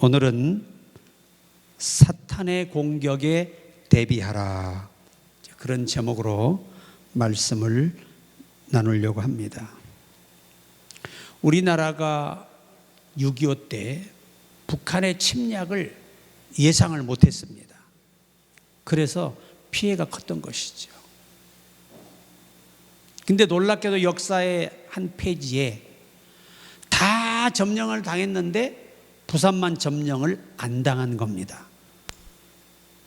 오늘은 사탄의 공격에 대비하라, 그런 제목으로 말씀을 나누려고 합니다. 우리나라가 6.25 때 북한의 침략을 예상을 못했습니다. 그래서 피해가 컸던 것이죠. 근데 놀랍게도 역사의 한 페이지에 다 점령을 당했는데 부산만 점령을 안 당한 겁니다.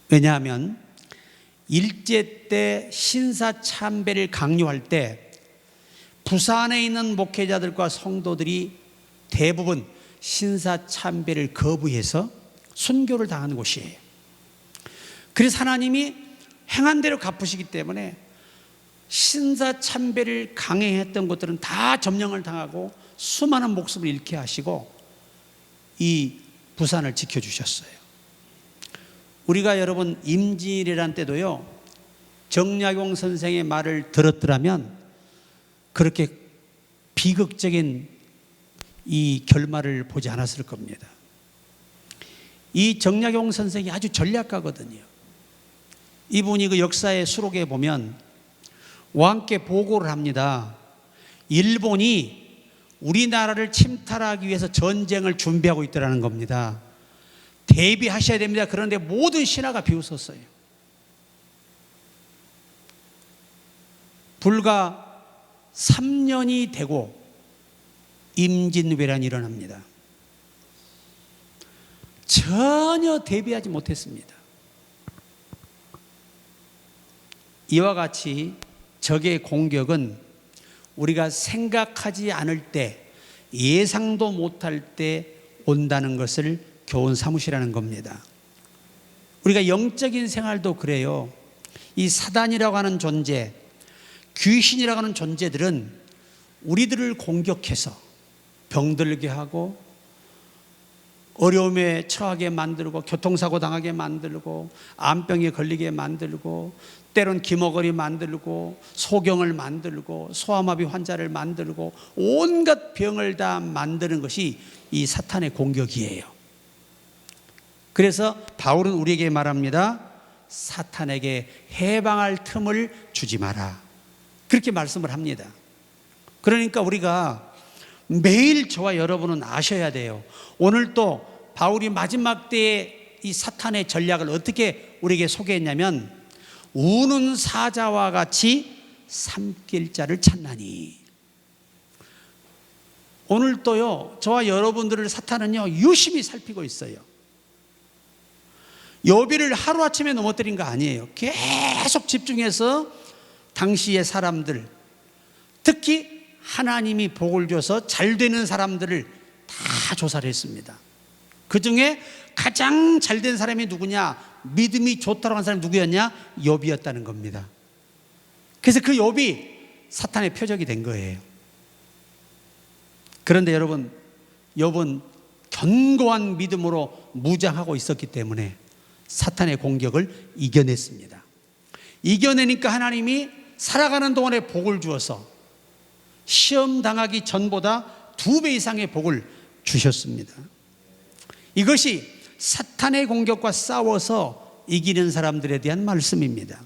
왜냐하면 일제 때 신사참배를 강요할 때 부산에 있는 목회자들과 성도들이 대부분 신사참배를 거부해서 순교를 당한 곳이에요. 그래서 하나님이 행한 대로 갚으시기 때문에 신사참배를 강행했던 곳들은 다 점령을 당하고 수많은 목숨을 잃게 하시고 이 부산을 지켜주셨어요. 우리가 여러분 임진왜란 때도요, 정약용 선생의 말을 들었더라면 그렇게 비극적인 이 결말을 보지 않았을 겁니다. 이 정약용 선생이 아주 전략가거든요. 이분이 그 역사의 수록에 보면 왕께 보고를 합니다. 일본이 우리나라를 침탈하기 위해서 전쟁을 준비하고 있더라는 겁니다. 대비하셔야 됩니다. 그런데 모든 신하가 비웃었어요. 불과 3년이 되고 임진왜란이 일어납니다. 전혀 대비하지 못했습니다. 이와 같이 적의 공격은 우리가 생각하지 않을 때, 예상도 못할 때 온다는 것을 교훈 삼으시라는 겁니다. 우리가 영적인 생활도 그래요. 이 사단이라고 하는 존재, 귀신이라고 하는 존재들은 우리들을 공격해서 병들게 하고 어려움에 처하게 만들고 교통사고 당하게 만들고 암병에 걸리게 만들고 때론 기머거리 만들고 소경을 만들고 소아마비 환자를 만들고 온갖 병을 다 만드는 것이 이 사탄의 공격이에요. 그래서 바울은 우리에게 말합니다. 사탄에게 해방할 틈을 주지 마라, 그렇게 말씀을 합니다. 그러니까 우리가 매일 저와 여러분은 아셔야 돼요. 오늘 또 바울이 마지막 때에 이 사탄의 전략을 어떻게 우리에게 소개했냐면, 우는 사자와 같이 삼킬 자를 찾나니. 오늘 또요, 저와 여러분들을 사탄은요 유심히 살피고 있어요. 욥기를 하루아침에 넘어뜨린 거 아니에요. 계속 집중해서 당시의 사람들, 특히 하나님이 복을 줘서 잘 되는 사람들을 다 조사를 했습니다. 그 중에 가장 잘된 사람이 누구냐, 믿음이 좋다고 한 사람이 누구였냐, 욥이었다는 겁니다. 그래서 그 욥이 사탄의 표적이 된 거예요. 그런데 여러분, 욥은 견고한 믿음으로 무장하고 있었기 때문에 사탄의 공격을 이겨냈습니다. 이겨내니까 하나님이 살아가는 동안에 복을 주어서 시험 당하기 전보다 2배 이상의 복을 주셨습니다. 이것이 사탄의 공격과 싸워서 이기는 사람들에 대한 말씀입니다.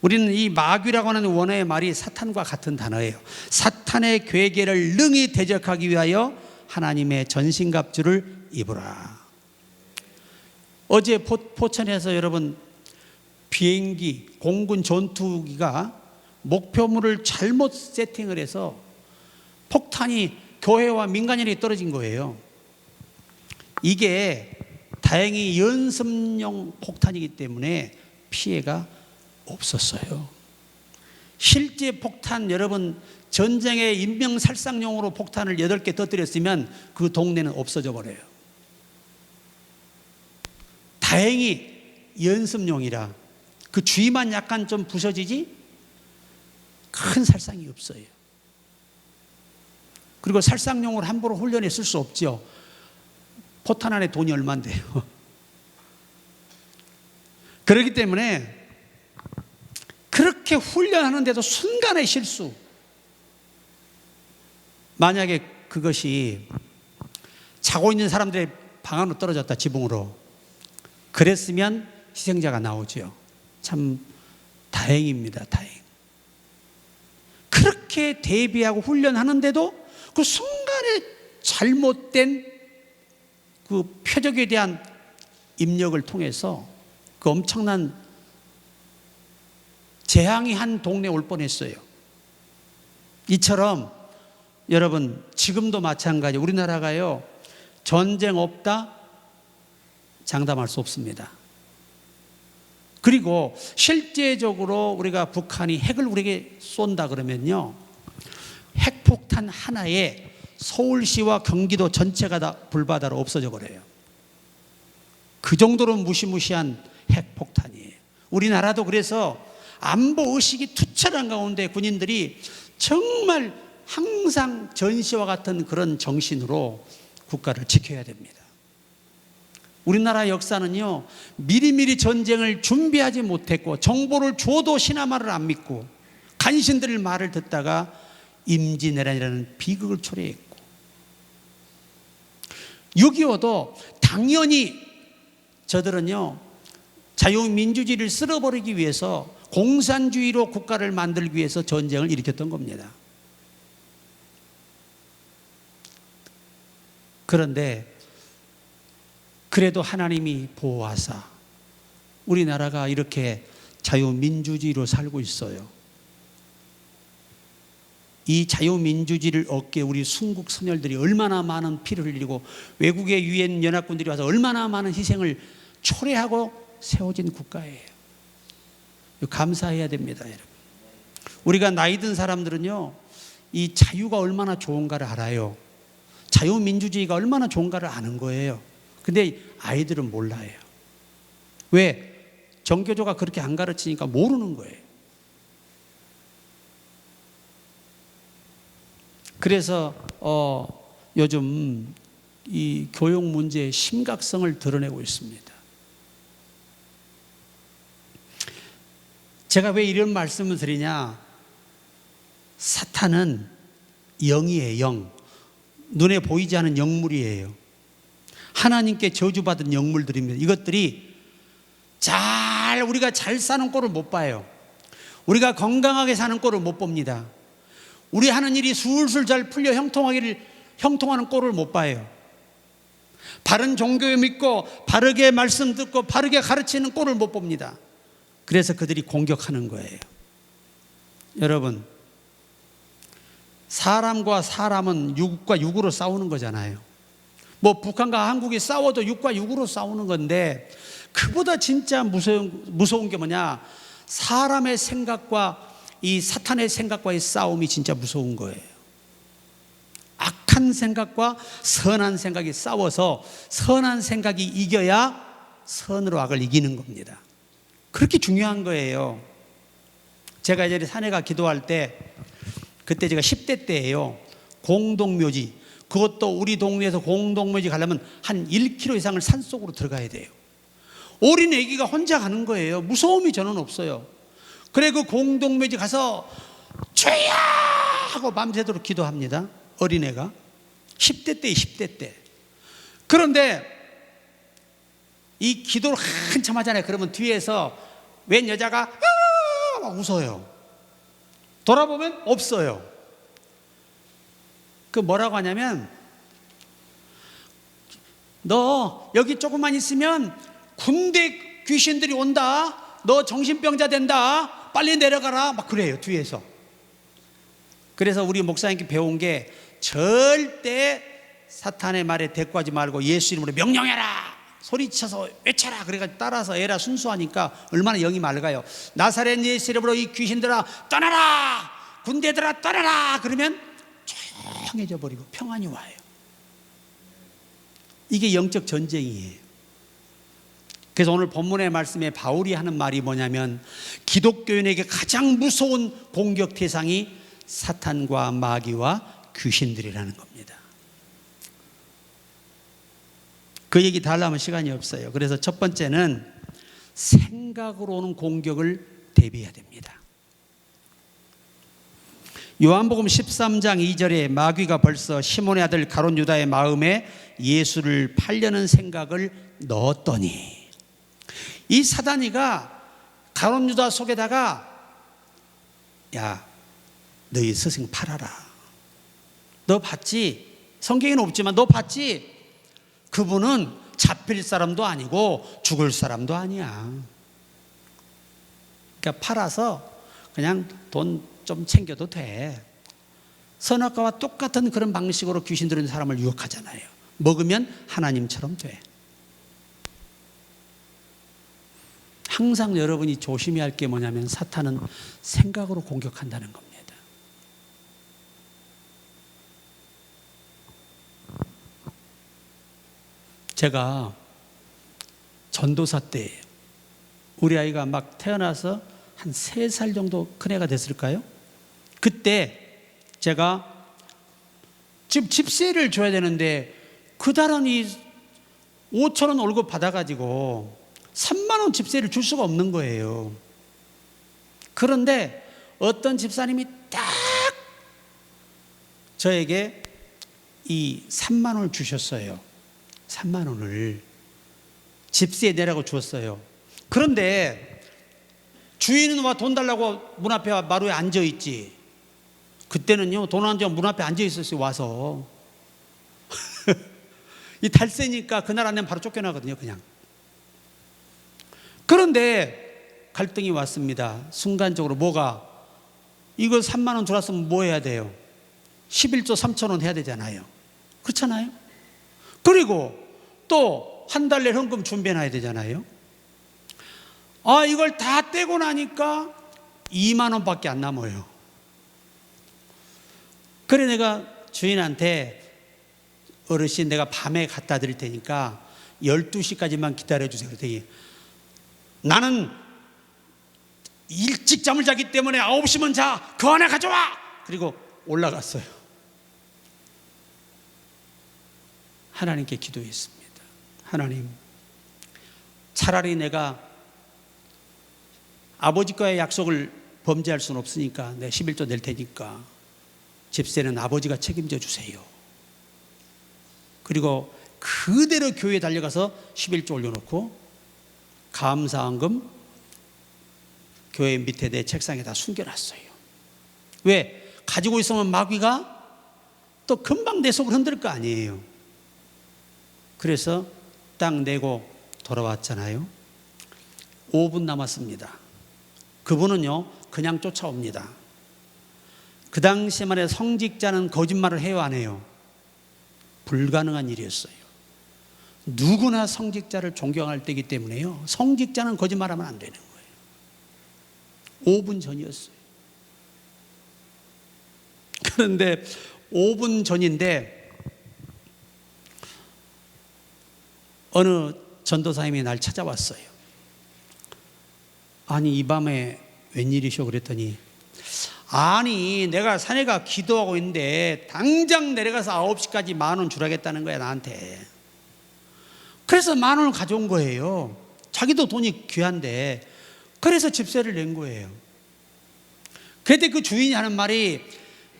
우리는 이 마귀라고 하는 원어의 말이 사탄과 같은 단어예요. 사탄의 괴계를 능히 대적하기 위하여 하나님의 전신갑주를 입으라. 어제 포천에서 여러분 비행기, 공군 전투기가 목표물을 잘못 세팅을 해서 폭탄이 교회와 민간인에게 떨어진 거예요. 이게 다행히 연습용 폭탄이기 때문에 피해가 없었어요. 실제 폭탄, 여러분 전쟁의 인명살상용으로 폭탄을 8개 터뜨렸으면 그 동네는 없어져 버려요. 다행히 연습용이라 그 주위만 약간 좀 부서지지 큰 살상이 없어요. 그리고 살상용으로 함부로 훈련에 쓸 수 없죠. 포탄 안에 돈이 얼만데요. 그렇기 때문에 그렇게 훈련하는데도 순간의 실수, 만약에 그것이 자고 있는 사람들의 방 안으로 떨어졌다, 지붕으로. 그랬으면 희생자가 나오죠. 참 다행입니다. 다행. 그렇게 대비하고 훈련하는데도 그 순간에 잘못된 그 표적에 대한 입력을 통해서 그 엄청난 재앙이 한 동네에 올 뻔했어요. 이처럼 여러분 지금도 마찬가지. 우리나라가요, 전쟁 없다 장담할 수 없습니다. 그리고 실제적으로 우리가 북한이 핵을 우리에게 쏜다 그러면요, 핵폭탄 하나에 서울시와 경기도 전체가 다 불바다로 없어져 버려요. 그 정도로 무시무시한 핵폭탄이에요. 우리나라도 그래서 안보 의식이 투철한 가운데 군인들이 정말 항상 전시와 같은 그런 정신으로 국가를 지켜야 됩니다. 우리나라 역사는요, 미리미리 전쟁을 준비하지 못했고 정보를 줘도 신하말을 안 믿고 간신들 말을 듣다가 임진왜란이라는 비극을 초래했고, 6.25도 당연히 저들은요, 자유민주주의를 쓸어버리기 위해서 공산주의로 국가를 만들기 위해서 전쟁을 일으켰던 겁니다. 그런데 그래도 하나님이 보호하사 우리나라가 이렇게 자유민주주의로 살고 있어요. 이 자유민주주의를 얻기에 우리 순국 선열들이 얼마나 많은 피를 흘리고 외국의 유엔 연합군들이 와서 얼마나 많은 희생을 초래하고 세워진 국가예요. 감사해야 됩니다, 여러분. 우리가 나이 든 사람들은요, 이 자유가 얼마나 좋은가를 알아요. 자유민주주의가 얼마나 좋은가를 아는 거예요. 근데 아이들은 몰라요. 왜? 정교조가 그렇게 안 가르치니까 모르는 거예요. 그래서 요즘 이 교육 문제의 심각성을 드러내고 있습니다. 제가 왜 이런 말씀을 드리냐? 사탄은 영이에요, 영. 눈에 보이지 않는 영물이에요. 하나님께 저주받은 영물들입니다. 이것들이 우리가 잘 사는 꼴을 못 봐요. 우리가 건강하게 사는 꼴을 못 봅니다. 우리 하는 일이 술술 잘 풀려 형통하는 꼴을 못 봐요. 바른 종교에 믿고 바르게 말씀 듣고 바르게 가르치는 꼴을 못 봅니다. 그래서 그들이 공격하는 거예요. 여러분, 사람과 사람은 육과 육으로 싸우는 거잖아요. 뭐 북한과 한국이 싸워도 육과 육으로 싸우는 건데, 그보다 진짜 무서운 게 뭐냐? 사람의 생각과 이 사탄의 생각과의 싸움이 진짜 무서운 거예요. 악한 생각과 선한 생각이 싸워서 선한 생각이 이겨야 선으로 악을 이기는 겁니다. 그렇게 중요한 거예요. 제가 예전에 산에가 기도할 때, 그때 제가 10대 때예요. 공동묘지, 그것도 우리 동네에서 공동묘지 가려면 한 1km 이상을 산속으로 들어가야 돼요. 어린 애기가 혼자 가는 거예요. 무서움이 저는 없어요. 그래, 그 공동묘지 가서 주여 하고 밤새도록 기도합니다. 어린애가 10대 때. 그런데 이 기도를 한참 하잖아요. 그러면 뒤에서 웬 여자가 막 웃어요. 돌아보면 없어요. 그 뭐라고 하냐면, 너 여기 조금만 있으면 군대 귀신들이 온다, 너 정신병자 된다, 빨리 내려가라, 막 그래요, 뒤에서. 그래서 우리 목사님께 배운 게, 절대 사탄의 말에 대꾸하지 말고 예수 이름으로 명령해라, 소리쳐서 외쳐라. 그래가지고 따라서 애라 순수하니까 얼마나 영이 맑아요. 나사렛 예수 이름으로 이 귀신들아 떠나라, 군대들아 떠나라. 그러면 조용해져 버리고 평안이 와요. 이게 영적 전쟁이에요. 그래서 오늘 본문의 말씀에 바울이 하는 말이 뭐냐면, 기독교인에게 가장 무서운 공격 대상이 사탄과 마귀와 귀신들이라는 겁니다. 그 얘기 다 하려면 시간이 없어요. 그래서 첫 번째는 생각으로 오는 공격을 대비해야 됩니다. 요한복음 13장 2절에 마귀가 벌써 시몬의 아들 가룟 유다의 마음에 예수를 팔려는 생각을 넣었더니 이 사단이가 가룟 유다 속에다가 야, 너희 스승 팔아라. 너 봤지? 성경에는 없지만 너 봤지? 그분은 잡힐 사람도 아니고 죽을 사람도 아니야. 그러니까 팔아서 그냥 돈 좀 챙겨도 돼. 선악과와 똑같은 그런 방식으로 귀신들은 사람을 유혹하잖아요. 먹으면 하나님처럼 돼. 항상 여러분이 조심해야 할 게 뭐냐면 사탄은 생각으로 공격한다는 겁니다. 제가 전도사 때 우리 아이가 막 태어나서 한 3살 정도 큰 애가 됐을까요? 그때 제가 지금 집세를 줘야 되는데 그달은 이 5천 원 월급 받아가지고 3만 원 집세를 줄 수가 없는 거예요. 그런데 어떤 집사님이 딱 저에게 이 3만 원을 주셨어요. 3만 원을 집세 내라고 주었어요. 그런데 주인은 와 돈 달라고 문 앞에 마루에 앉아 있지. 그때는요 돈 안 주면 문 앞에 앉아 있었어요. 와서 이 달세니까 그날 안 되면 바로 쫓겨나거든요. 그냥. 그런데 갈등이 왔습니다. 순간적으로 뭐가 이거 3만 원 들어왔으면 뭐 해야 돼요? 11조 3천 원 해야 되잖아요. 그렇잖아요. 그리고 또 한 달 내 현금 준비해놔야 되잖아요. 이걸 다 떼고 나니까 2만 원밖에 안 남아요. 그래 내가 주인한테 어르신 내가 밤에 갖다 드릴 테니까 12시까지만 기다려주세요. 그랬더니 나는 일찍 잠을 자기 때문에 9시면 자. 그 안에 가져와. 그리고 올라갔어요. 하나님께 기도했습니다. 하나님, 차라리 내가 아버지과의 약속을 범죄할 수는 없으니까 내가 11조 낼 테니까 집세는 아버지가 책임져 주세요. 그리고 그대로 교회에 달려가서 11조 올려놓고 감사한금 교회 밑에 내 책상에다 숨겨놨어요. 왜? 가지고 있으면 마귀가 또 금방 내 속을 흔들 거 아니에요. 그래서 딱 내고 돌아왔잖아요. 5분 남았습니다. 그분은요 그냥 쫓아옵니다. 그 당시만 해도 성직자는 거짓말을 해요 안 해요? 불가능한 일이었어요. 누구나 성직자를 존경할 때이기 때문에요 성직자는 거짓말하면 안 되는 거예요. 5분 전이었어요. 그런데 5분 전인데 어느 전도사님이 날 찾아왔어요. 아니 이 밤에 웬일이셔? 그랬더니 아니 내가 사내가 기도하고 있는데 당장 내려가서 9시까지 10,000원 주라겠다는 거야 나한테. 그래서 10,000원을 가져온 거예요. 자기도 돈이 귀한데. 그래서 집세를 낸 거예요. 그때 그 주인이 하는 말이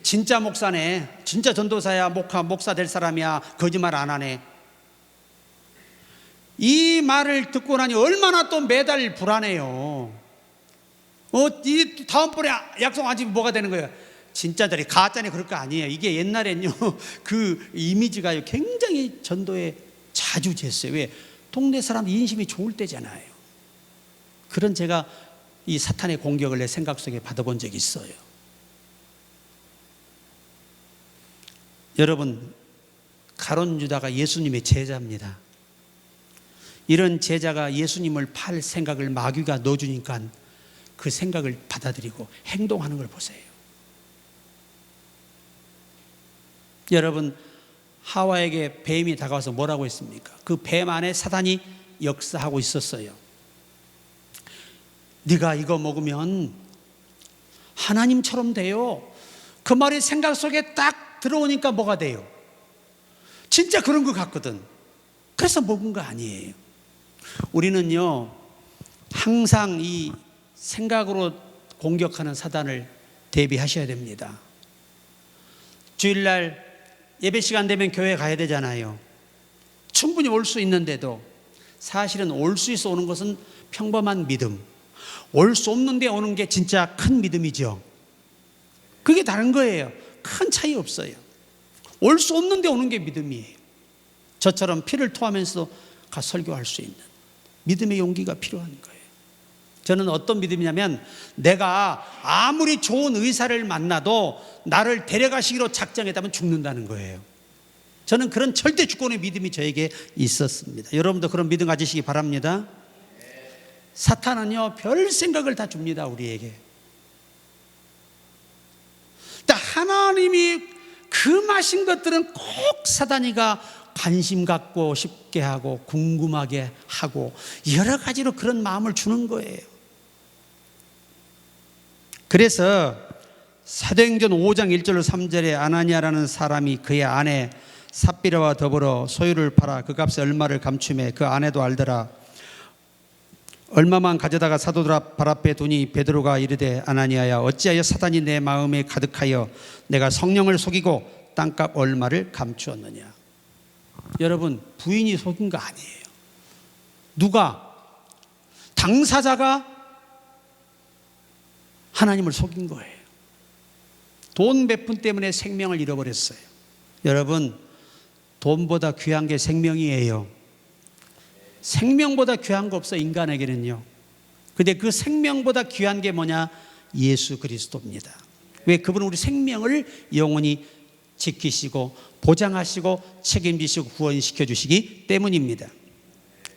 진짜 목사네, 진짜 전도사야, 목사 될 사람이야, 거짓말 안 하네. 이 말을 듣고 나니 얼마나 또 매달 불안해요. 이 다음번에 약속 안 지면 뭐가 되는 거예요? 진짜들이 가짜니 그럴 거 아니에요. 이게 옛날엔요 그 이미지가 굉장히 전도에 자주 쟀어요. 왜? 동네 사람 인심이 좋을 때잖아요. 그런 제가 이 사탄의 공격을 내 생각 속에 받아본 적이 있어요. 여러분, 가룟 유다가 예수님의 제자입니다. 이런 제자가 예수님을 팔 생각을 마귀가 넣어주니까 그 생각을 받아들이고 행동하는 걸 보세요. 여러분, 하와에게 뱀이 다가와서 뭐라고 했습니까? 그 뱀 안에 사단이 역사하고 있었어요. 네가 이거 먹으면 하나님처럼 돼요. 그 말이 생각 속에 딱 들어오니까 뭐가 돼요? 진짜 그런 것 같거든. 그래서 먹은 거 아니에요. 우리는요 항상 이 생각으로 공격하는 사단을 대비하셔야 됩니다. 주일날 예배 시간 되면 교회 가야 되잖아요. 충분히 올 수 있는데도 사실은 올 수 있어 오는 것은 평범한 믿음, 올 수 없는데 오는 게 진짜 큰 믿음이죠. 그게 다른 거예요. 큰 차이 없어요. 올 수 없는데 오는 게 믿음이에요. 저처럼 피를 토하면서도 가 설교할 수 있는 믿음의 용기가 필요한 거예요. 저는 어떤 믿음이냐면 내가 아무리 좋은 의사를 만나도 나를 데려가시기로 작정했다면 죽는다는 거예요. 저는 그런 절대 주권의 믿음이 저에게 있었습니다. 여러분도 그런 믿음 가지시기 바랍니다. 사탄은요, 별 생각을 다 줍니다, 우리에게. 하나님이 금하신 것들은 꼭 사단이가 관심 갖고 싶게 하고 궁금하게 하고 여러 가지로 그런 마음을 주는 거예요. 그래서 사도행전 5장 1절로 3절에 아나니아라는 사람이 그의 아내 삽비라와 더불어 소유를 팔아 그 값에 얼마를 감추매 그 아내도 알더라. 얼마만 가져다가 사도들 발 앞에 두니 베드로가 이르되 아나니아야 어찌하여 사단이 내 마음에 가득하여 내가 성령을 속이고 땅값 얼마를 감추었느냐. 여러분, 부인이 속인 거 아니에요. 누가? 당사자가 하나님을 속인 거예요. 돈 몇 푼 때문에 생명을 잃어버렸어요. 여러분, 돈보다 귀한 게 생명이에요. 생명보다 귀한 거 없어, 인간에게는요. 근데 그 생명보다 귀한 게 뭐냐? 예수 그리스도입니다. 왜? 그분은 우리 생명을 영원히 지키시고 보장하시고 책임지시고 구원시켜 주시기 때문입니다.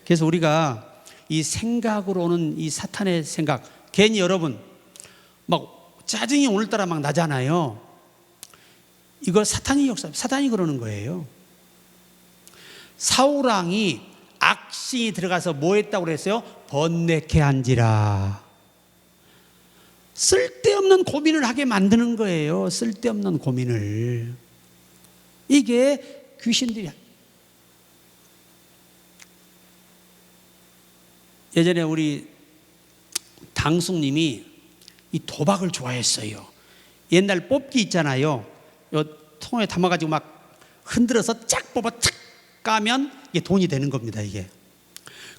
그래서 우리가 이 생각으로 오는 이 사탄의 생각, 괜히 여러분 막 짜증이 오늘따라 막 나잖아요. 이거 사탄이 역사, 사탄이 그러는 거예요. 사울왕이 악신이 들어가서 뭐 했다고 그랬어요? 번뇌케 한지라. 쓸데없는 고민을 하게 만드는 거예요. 쓸데없는 고민을. 이게 귀신들이야. 예전에 우리 당숙님이 이 도박을 좋아했어요. 옛날 뽑기 있잖아요. 요 통에 담아가지고 막 흔들어서 쫙 뽑아 탁 까면 이게 돈이 되는 겁니다, 이게.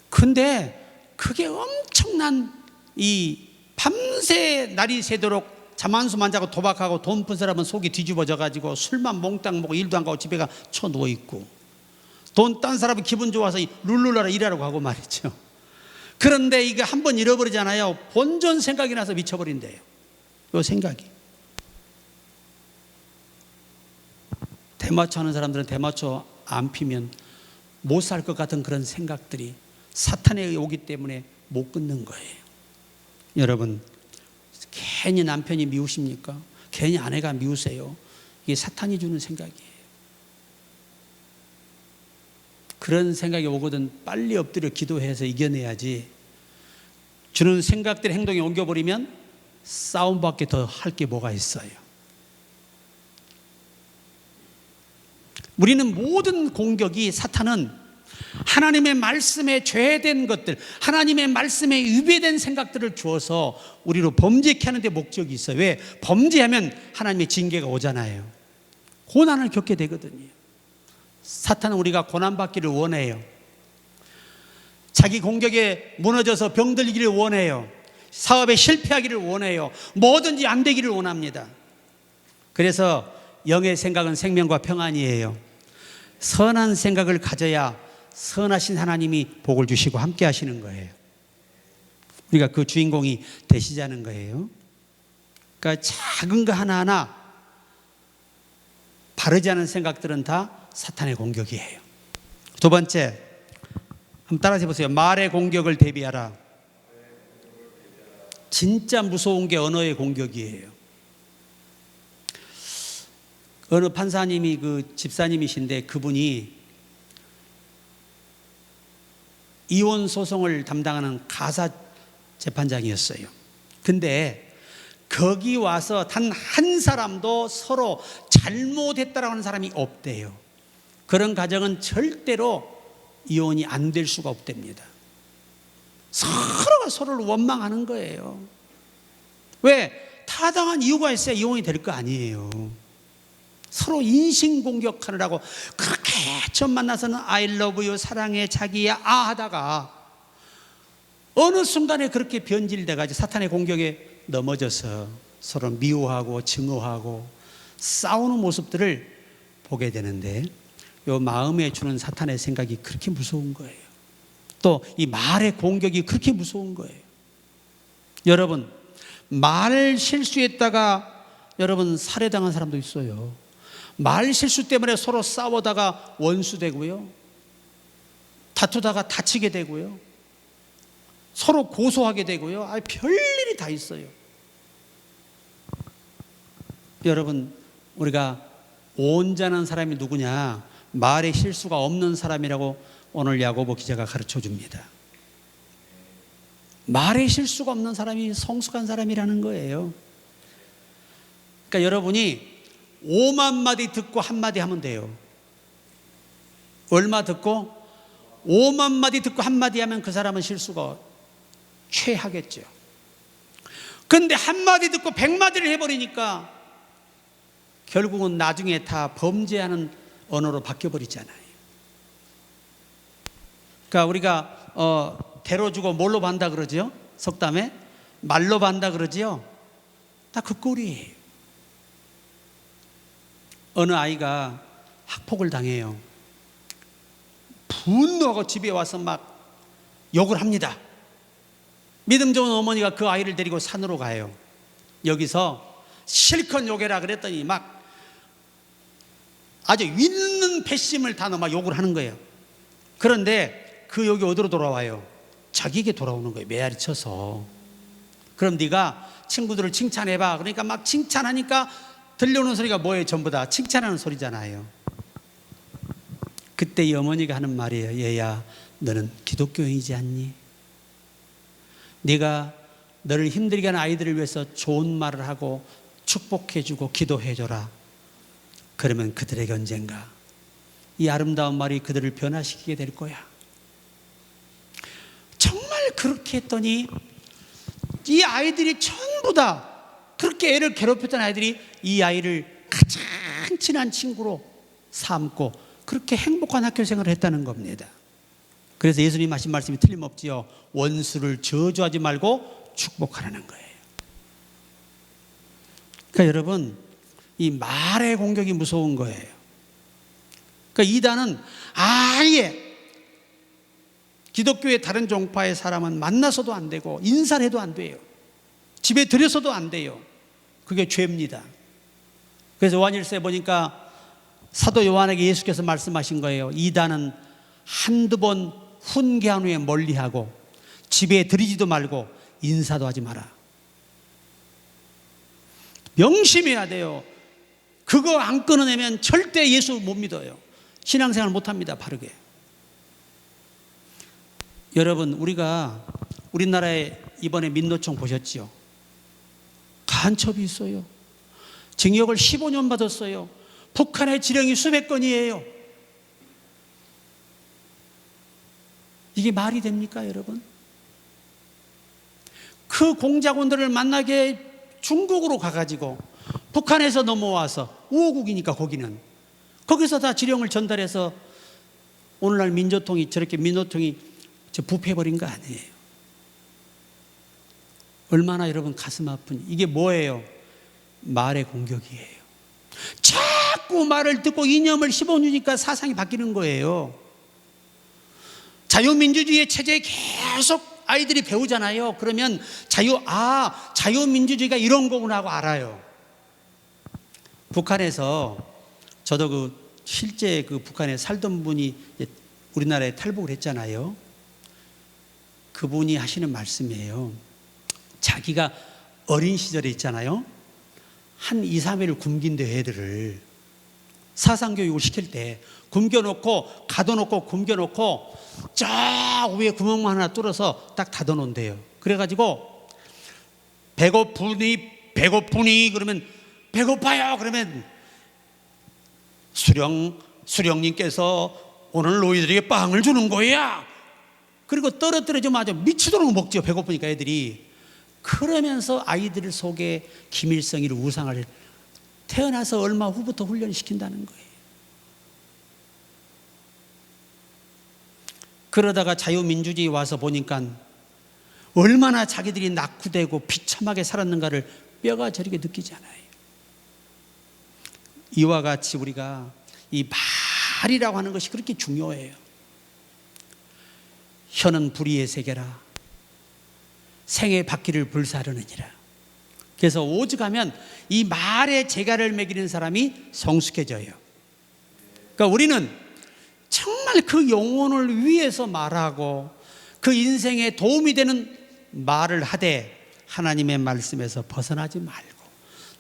근데 그게 엄청난 이 밤새 날이 새도록 잠 한숨 안 자고 도박하고 돈 푼 사람은 속이 뒤집어져 가지고 술만 몽땅 먹고 일도 안 가고 집에 가 쳐누워 있고, 돈 딴 사람은 기분 좋아서 룰루라라 일하라고 하고 말이죠. 그런데 이게 한번 잃어버리잖아요. 본전 생각이 나서 미쳐버린대요. 요 생각이. 대마초 하는 사람들은 대마초 안 피면 못 살 것 같은 그런 생각들이 사탄에 오기 때문에 못 끊는 거예요. 여러분, 괜히 남편이 미우십니까? 괜히 아내가 미우세요? 이게 사탄이 주는 생각이에요. 그런 생각이 오거든 빨리 엎드려 기도해서 이겨내야지. 주는 생각들 행동에 옮겨버리면 싸움밖에 더 할 게 뭐가 있어요. 우리는 모든 공격이, 사탄은 하나님의 말씀에 죄된 것들, 하나님의 말씀에 위배된 생각들을 주어서 우리로 범죄케 하는 데 목적이 있어요. 왜? 범죄하면 하나님의 징계가 오잖아요. 고난을 겪게 되거든요. 사탄은 우리가 고난받기를 원해요. 자기 공격에 무너져서 병들기를 원해요. 사업에 실패하기를 원해요. 뭐든지 안 되기를 원합니다. 그래서 영의 생각은 생명과 평안이에요. 선한 생각을 가져야 선하신 하나님이 복을 주시고 함께 하시는 거예요. 우리가 그 주인공이 되시자는 거예요. 그러니까 작은 거 하나하나 바르지 않은 생각들은 다 사탄의 공격이에요. 두 번째, 한번 따라서 해보세요. 말의 공격을 대비하라. 진짜 무서운 게 언어의 공격이에요. 어느 판사님이, 그 집사님이신데 그분이 이혼 소송을 담당하는 가사 재판장이었어요. 근데 거기 와서 단 한 사람도 서로 잘못했다라고 하는 사람이 없대요. 그런 가정은 절대로 이혼이 안 될 수가 없답니다. 서로가 서로를 원망하는 거예요. 왜? 타당한 이유가 있어야 이혼이 될 거 아니에요. 서로 인신공격하느라고 그렇게 처음 만나서는 I love you, 사랑해, 자기야, 아 하다가 어느 순간에 그렇게 변질돼가지고 사탄의 공격에 넘어져서 서로 미워하고 증오하고 싸우는 모습들을 보게 되는데, 이 마음에 주는 사탄의 생각이 그렇게 무서운 거예요. 또 이 말의 공격이 그렇게 무서운 거예요. 여러분, 말 실수했다가 여러분 살해당한 사람도 있어요. 말 실수 때문에 서로 싸우다가 원수되고요, 다투다가 다치게 되고요, 서로 고소하게 되고요. 별일이 다 있어요. 여러분, 우리가 온전한 사람이 누구냐? 말에 실수가 없는 사람이라고 오늘 야고보 기자가 가르쳐 줍니다. 말에 실수가 없는 사람이 성숙한 사람이라는 거예요. 그러니까 여러분이 5만 마디 듣고 한마디 하면 돼요. 얼마 듣고? 5만 마디 듣고 한마디 하면 그 사람은 실수가 최하겠죠. 그런데 한마디 듣고 100마디를 해버리니까 결국은 나중에 다 범죄하는 언어로 바뀌어버리잖아요. 그러니까 우리가 대로 주고 뭘로 반다 그러죠? 속담에 말로 반다 그러지요? 다 그 꼴이에요. 어느 아이가 학폭을 당해요. 분노하고 집에 와서 막 욕을 합니다. 믿음 좋은 어머니가 그 아이를 데리고 산으로 가요. 여기서 실컷 욕해라 그랬더니 막 아주 있는 배심을 다 넣어 막 욕을 하는 거예요. 그런데 그 욕이 어디로 돌아와요? 자기에게 돌아오는 거예요. 메아리 쳐서. 그럼 네가 친구들을 칭찬해봐. 그러니까 막 칭찬하니까 들려오는 소리가 뭐예요? 전부 다 칭찬하는 소리잖아요. 그때 이 어머니가 하는 말이에요. 얘야, 너는 기독교인이지 않니? 네가 너를 힘들게 하는 아이들을 위해서 좋은 말을 하고 축복해주고 기도해줘라. 그러면 그들에게 언젠가 이 아름다운 말이 그들을 변화시키게 될 거야. 정말 그렇게 했더니 이 아이들이 전부 다, 그렇게 애를 괴롭혔던 아이들이 이 아이를 가장 친한 친구로 삼고 그렇게 행복한 학교 생활을 했다는 겁니다. 그래서 예수님 하신 말씀이 틀림없지요. 원수를 저주하지 말고 축복하라는 거예요. 그러니까 여러분, 이 말의 공격이 무서운 거예요. 그러니까 이단은 아예 기독교의 다른 종파의 사람은 만나서도 안 되고 인사를 해도 안 돼요. 집에 들여서도 안 돼요. 그게 죄입니다. 그래서 요한일서에 보니까 사도 요한에게 예수께서 말씀하신 거예요. 이단은 한두 번 훈계한 후에 멀리하고 집에 들이지도 말고 인사도 하지 마라. 명심해야 돼요. 그거 안 끊어내면 절대 예수 못 믿어요. 신앙생활 못합니다. 바르게. 여러분, 우리나라에 이번에 민노총 보셨지요? 간첩이 있어요. 징역을 15년 받았어요. 북한의 지령이 수백 건이에요. 이게 말이 됩니까, 여러분? 그 공작원들을 만나게 중국으로 가가지고 북한에서 넘어와서 우호국이니까 거기서 다 지령을 전달해서 오늘날 민노총이 부패해버린 거 아니에요. 얼마나 여러분 가슴 아픈, 이게 뭐예요? 말의 공격이에요. 자꾸 말을 듣고 이념을 씹어주니까 사상이 바뀌는 거예요. 자유민주주의 체제에 계속 아이들이 배우잖아요. 그러면 자유민주주의가 이런 거구나 하고 알아요. 북한에서 저도 실제 북한에 살던 분이 우리나라에 탈북을 했잖아요. 그분이 하시는 말씀이에요. 자기가 어린 시절에 있잖아요. 한 2, 3일을 굶긴대, 애들을. 사상교육을 시킬 때 굶겨놓고, 가둬놓고 굶겨놓고 저 위에 구멍만 하나 뚫어서 딱 닫아놓은대요. 그래가지고 배고프니 그러면 배고파요 그러면 수령님께서 오늘 너희들에게 빵을 주는 거야. 그리고 떨어뜨려주면 아주 미치도록 먹죠. 배고프니까 애들이. 그러면서 아이들 속에 김일성이를 우상을 태어나서 얼마 후부터 훈련시킨다는 거예요. 그러다가 자유민주주의 와서 보니까 얼마나 자기들이 낙후되고 비참하게 살았는가를 뼈가 저리게 느끼잖아요. 이와 같이 우리가 이 말이라고 하는 것이 그렇게 중요해요. 혀는 불의의 세계라 생의 바퀴를 불사르느니라. 그래서 오죽하면 이 말에 재갈을 매기는 사람이 성숙해져요. 그러니까 우리는 정말 그 영혼을 위해서 말하고 그 인생에 도움이 되는 말을 하되 하나님의 말씀에서 벗어나지 말고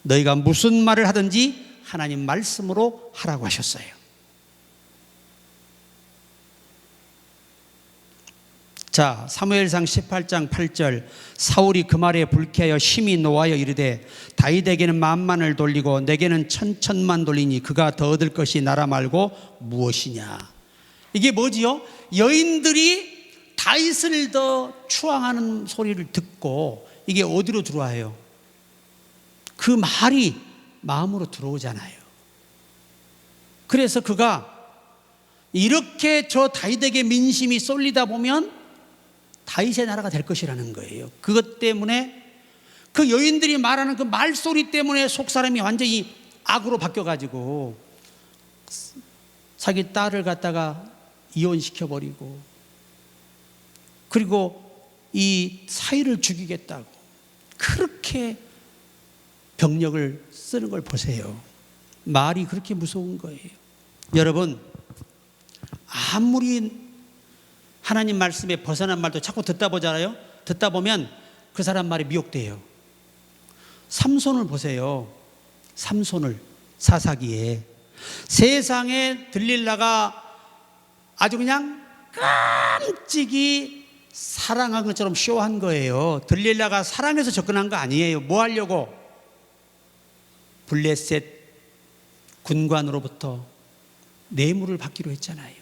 너희가 무슨 말을 하든지 하나님 말씀으로 하라고 하셨어요. 자, 사무엘상 18장 8절 사울이 그 말에 불쾌하여 심히 노하여 이르되 다윗에게는 만만을 돌리고 내게는 천천만 돌리니 그가 더 얻을 것이 나라 말고 무엇이냐. 이게 뭐지요? 여인들이 다윗을 더 추앙하는 소리를 듣고 이게 어디로 들어와요? 그 말이 마음으로 들어오잖아요. 그래서 그가 이렇게 저 다윗에게 민심이 쏠리다 보면 다윗의 나라가 될 것이라는 거예요. 그것 때문에 그 여인들이 말하는 그 말소리 때문에 속사람이 완전히 악으로 바뀌어가지고 자기 딸을 갖다가 이혼시켜버리고 그리고 이 사위를 죽이겠다고 그렇게 병력을 쓰는 걸 보세요. 말이 그렇게 무서운 거예요. 여러분, 아무리 하나님 말씀에 벗어난 말도 자꾸 듣다 보잖아요. 듣다 보면 그 사람 말이 미혹돼요. 삼손을 보세요. 삼손을 사사기에 세상에 들릴라가 아주 그냥 깜찍이 사랑한 것처럼 쇼한 거예요. 들릴라가 사랑해서 접근한 거 아니에요. 뭐 하려고? 블레셋 군관으로부터 뇌물을 받기로 했잖아요.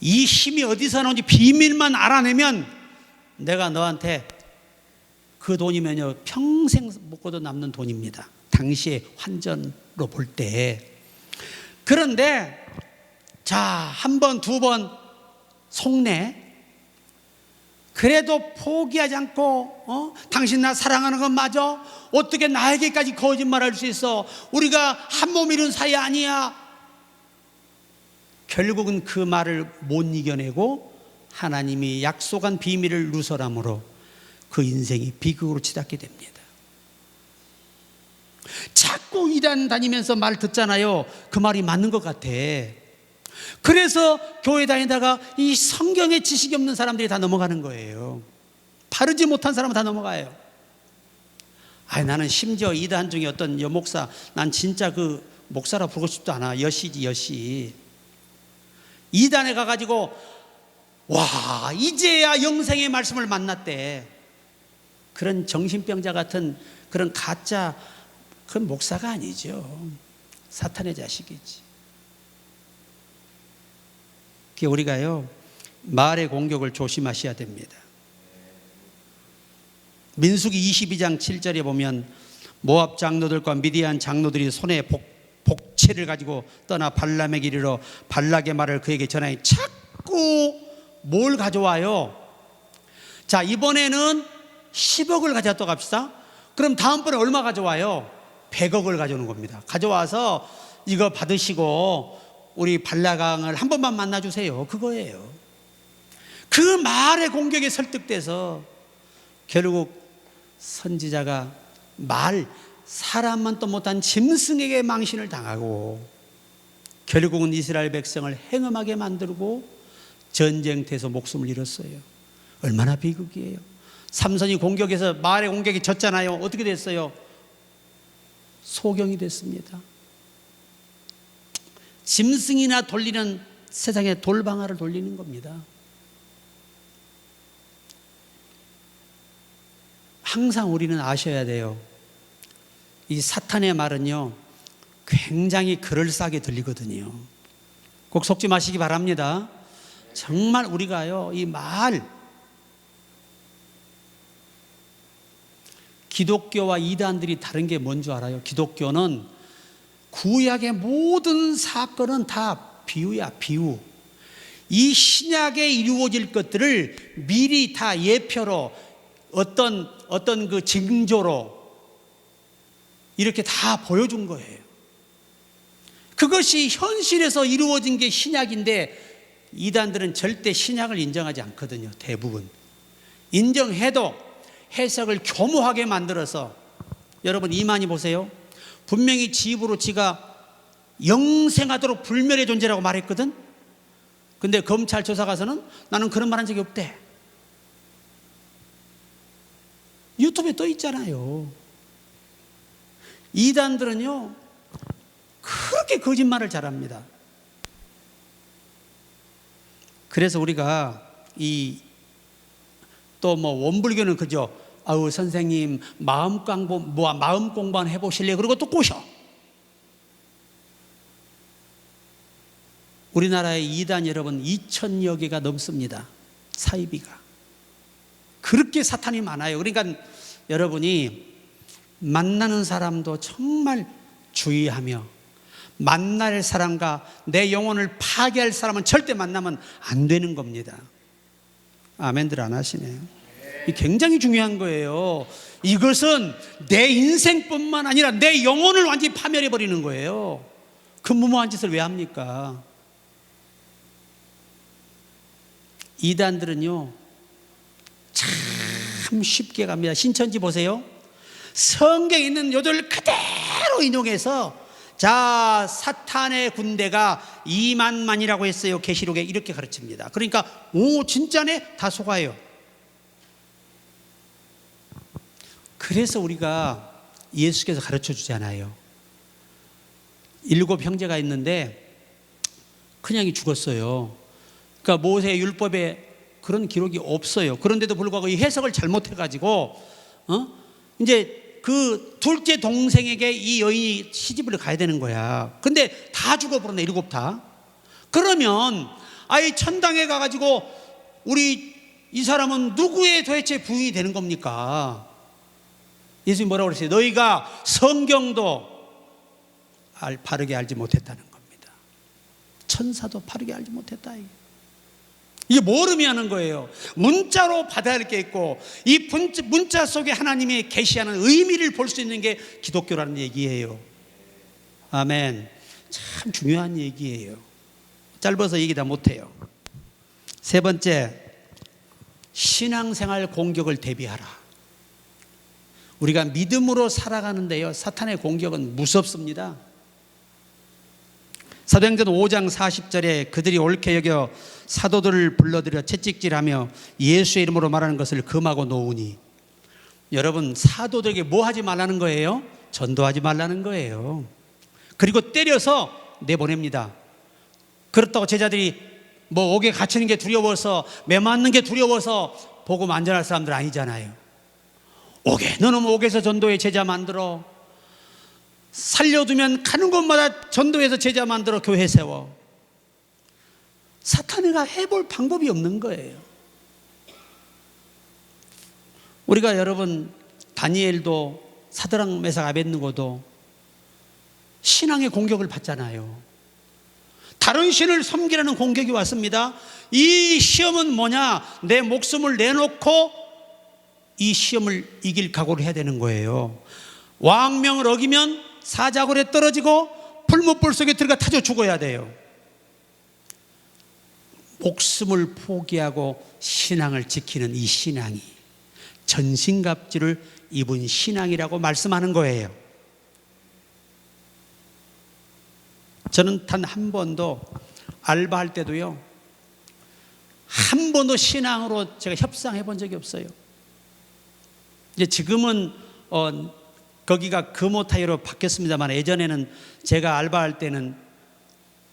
이 힘이 어디서 나오는지 비밀만 알아내면 내가 너한테 그 돈이면요 평생 먹고도 남는 돈입니다. 당시의 환전으로 볼 때. 그런데 자, 한 번, 두 번 속내. 그래도 포기하지 않고 당신 나 사랑하는 건 맞아? 어떻게 나에게까지 거짓말할 수 있어? 우리가 한 몸 이룬 사이 아니야. 결국은 그 말을 못 이겨내고 하나님이 약속한 비밀을 누설함으로 그 인생이 비극으로 치닫게 됩니다. 자꾸 이단 다니면서 말 듣잖아요. 그 말이 맞는 것 같아. 그래서 교회 다니다가 이 성경의 지식이 없는 사람들이 다 넘어가는 거예요. 바르지 못한 사람은 다 넘어가요. 나는 심지어 이단 중에 어떤 여목사, 난 진짜 그 목사라 부르고 싶지도 않아. 여시지 여시. 이단에 가가지고 와 이제야 영생의 말씀을 만났대. 그런 정신병자 같은 그런 가짜 그건 목사가 아니죠. 사탄의 자식이지. 우리가요 말의 공격을 조심하셔야 됩니다. 민수기 22장 7절에 보면 모압 장로들과 미디안 장로들이 손에 복채를 가지고 떠나 발람에게 이르러 발락의 말을 그에게 전하니 자꾸 뭘 가져와요? 자, 이번에는 10억을 가져왔다고 합시다. 그럼 다음번에 얼마 가져와요? 100억을 가져오는 겁니다. 가져와서 이거 받으시고 우리 발락왕을 한 번만 만나주세요. 그거예요. 그 말의 공격에 설득돼서 결국 선지자가 사람만 또 못한 짐승에게 망신을 당하고 결국은 이스라엘 백성을 행음하게 만들고 전쟁터에서 목숨을 잃었어요. 얼마나 비극이에요. 삼손이 공격해서 말의 공격이 졌잖아요. 어떻게 됐어요? 소경이 됐습니다. 짐승이나 돌리는 세상에 돌방아를 돌리는 겁니다. 항상 우리는 아셔야 돼요. 이 사탄의 말은요 굉장히 그럴싸하게 들리거든요. 꼭 속지 마시기 바랍니다. 정말 우리가요 이 말 기독교와 이단들이 다른 게 뭔 줄 알아요? 기독교는 구약의 모든 사건은 다 비유야, 비유. 이 신약에 이루어질 것들을 미리 다 예표로 어떤 그 징조로 이렇게 다 보여준 거예요. 그것이 현실에서 이루어진 게 신약인데 이단들은 절대 신약을 인정하지 않거든요. 대부분. 인정해도 해석을 교모하게 만들어서, 여러분 이만희 보세요. 분명히 지 입으로 지가 영생하도록 불멸의 존재라고 말했거든. 근데 검찰 조사 가서는 나는 그런 말 한 적이 없대. 유튜브에 떠 있잖아요. 이단들은요 그렇게 거짓말을 잘합니다. 그래서 우리가 또 원불교는 그죠. 아우 선생님 마음 공부만 해보실래요? 그리고 또 꼬셔. 우리나라의 이단 여러분 2,000여 개가 넘습니다. 사이비가. 그렇게 사탄이 많아요. 그러니까 여러분이 만나는 사람도 정말 주의하며, 만날 사람과 내 영혼을 파괴할 사람은 절대 만나면 안 되는 겁니다. 아멘들 안 하시네요. 이 굉장히 중요한 거예요. 이것은 내 인생뿐만 아니라 내 영혼을 완전히 파멸해 버리는 거예요. 그 무모한 짓을 왜 합니까? 이단들은요 참 쉽게 갑니다. 신천지 보세요. 성경에 있는 요절 그대로 인용해서, 자 사탄의 군대가 2만만이라고 했어요. 계시록에 이렇게 가르칩니다. 그러니까 오 진짜네? 다 속아요. 그래서 우리가 예수께서 가르쳐 주잖아요. 7 형제가 있는데 그냥이 죽었어요. 그러니까 모세 율법에 그런 기록이 없어요. 그런데도 불구하고 이 해석을 잘못해가지고 이제 그 둘째 동생에게 이 여인이 시집을 가야 되는 거야. 근데 다 죽어버렸네, 7 다. 그러면 아예 천당에 가가지고 우리 이 사람은 누구의 도대체 부인이 되는 겁니까? 예수님이 뭐라고 그랬어요? 너희가 성경도 바르게 알지 못했다는 겁니다. 천사도 바르게 알지 못했다. 이게 뭘 의미하는 거예요? 문자로 받아야 할 게 있고, 이 문자 속에 하나님이 계시하는 의미를 볼 수 있는 게 기독교라는 얘기예요. 아멘. 참 중요한 얘기예요. 짧아서 얘기 다 못해요. 3번째, 신앙생활 공격을 대비하라. 우리가 믿음으로 살아가는데요, 사탄의 공격은 무섭습니다. 사도행전 5장 40절에 그들이 옳게 여겨 사도들을 불러들여 채찍질하며 예수의 이름으로 말하는 것을 금하고 놓으니. 여러분, 사도들에게 뭐 하지 말라는 거예요? 전도하지 말라는 거예요. 그리고 때려서 내보냅니다. 그렇다고 제자들이 뭐 옥에 갇히는 게 두려워서, 매 맞는 게 두려워서 복음 안 전할 사람들 아니잖아요. 너는 옥에서 전도해 제자 만들어, 살려두면 가는 곳마다 전도해서 제자 만들어 교회 세워. 사탄이가 해볼 방법이 없는 거예요. 우리가 여러분 다니엘도 사드락 메삭 아벳느고도 신앙의 공격을 받잖아요. 다른 신을 섬기라는 공격이 왔습니다. 이 시험은 뭐냐? 내 목숨을 내놓고 이 시험을 이길 각오를 해야 되는 거예요. 왕명을 어기면 사자굴에 떨어지고 풀무불 속에 들어가 타져 죽어야 돼요. 목숨을 포기하고 신앙을 지키는 이 신앙이 전신갑주를 입은 신앙이라고 말씀하는 거예요. 저는 단 한 번도 알바할 때도요, 한 번도 신앙으로 제가 협상해 본 적이 없어요. 이제 지금은 거기가 금호타이어로 바뀌었습니다만, 예전에는 제가 알바할 때는,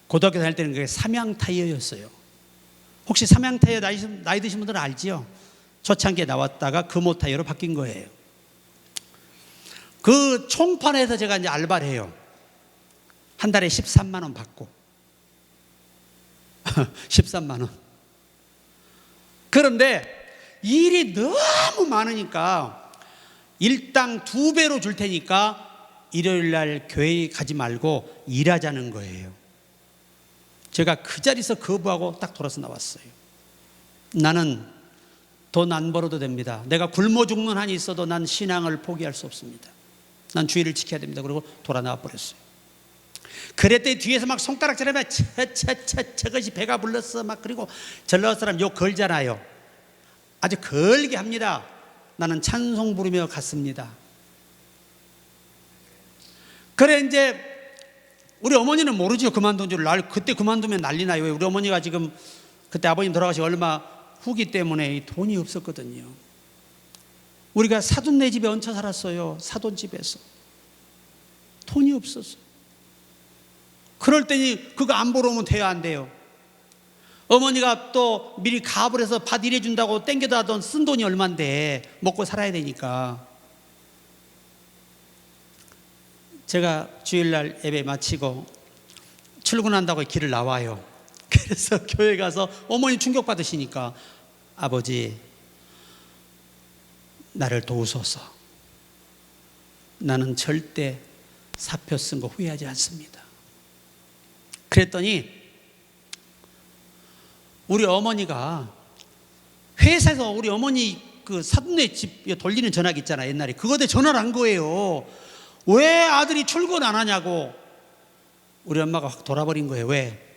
고등학교 다닐 때는 그게 삼양타이어였어요. 혹시 삼양타이어 나이 드신 분들은 알지요? 초창기에 나왔다가 금호타이어로 바뀐 거예요. 그 총판에서 제가 이제 알바를 해요. 한 달에 13만 원 받고 13만 원. 그런데 일이 너무 많으니까 일당 2배로 줄 테니까 일요일 날 교회 가지 말고 일하자는 거예요. 제가 그 자리에서 거부하고 딱 돌아서 나왔어요. 나는 돈 안 벌어도 됩니다. 내가 굶어 죽는 한이 있어도 난 신앙을 포기할 수 없습니다. 난 주의를 지켜야 됩니다. 그리고 돌아 나와 버렸어요. 그랬더니 뒤에서 막 손가락질하면 저것이 배가 불렀어 막. 그리고 전라도 사람 욕 걸잖아요. 아주 걸게 합니다. 나는 찬송 부르며 갔습니다. 그래 이제 우리 어머니는 모르죠. 그만둔 줄. 그때 그만두면 난리 나요. 우리 어머니가 지금 그때 아버님 돌아가시고 얼마 후기 때문에 돈이 없었거든요. 우리가 사돈네 집에 얹혀 살았어요. 사돈 집에서 돈이 없었어요. 그럴 때니 그거 안 보러 오면 돼요, 안 돼요? 어머니가 또 미리 가압을 해서 밭 일해준다고 땡겨다 돈 쓴 돈이 얼만데 먹고 살아야 되니까. 제가 주일날 예배 마치고 출근한다고 길을 나와요. 그래서 교회 가서 어머니 충격받으시니까 아버지 나를 도우소서. 나는 절대 사표 쓴 거 후회하지 않습니다. 그랬더니 우리 어머니가 회사에서 우리 어머니 그 사돈네 집 돌리는 전화기 있잖아 옛날에. 그거에 전화를 한 거예요. 왜 아들이 출근 안 하냐고. 우리 엄마가 확 돌아버린 거예요. 왜?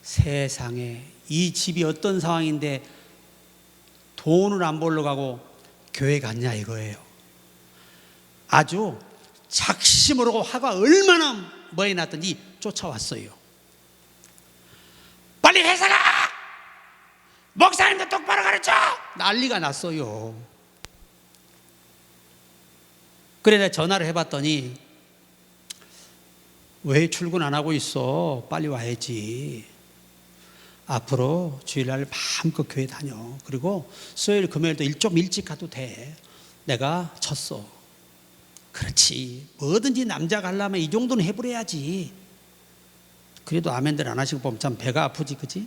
세상에 이 집이 어떤 상황인데 돈을 안 벌러 가고 교회 갔냐 이거예요. 아주 작심으로 화가 얼마나 뭐에 났던지 쫓아왔어요. 빨리 회사 가! 목사님도 똑바로 가르쳐! 난리가 났어요. 그래 내가 전화를 해봤더니 왜 출근 안 하고 있어? 빨리 와야지. 앞으로 주일날 마음껏 교회 다녀. 그리고 수요일 금요일도 좀 일찍 가도 돼. 내가 쳤어. 그렇지. 뭐든지 남자가 하려면 이 정도는 해버려야지. 그래도 아멘들 안 하시고 보면 참 배가 아프지, 그지?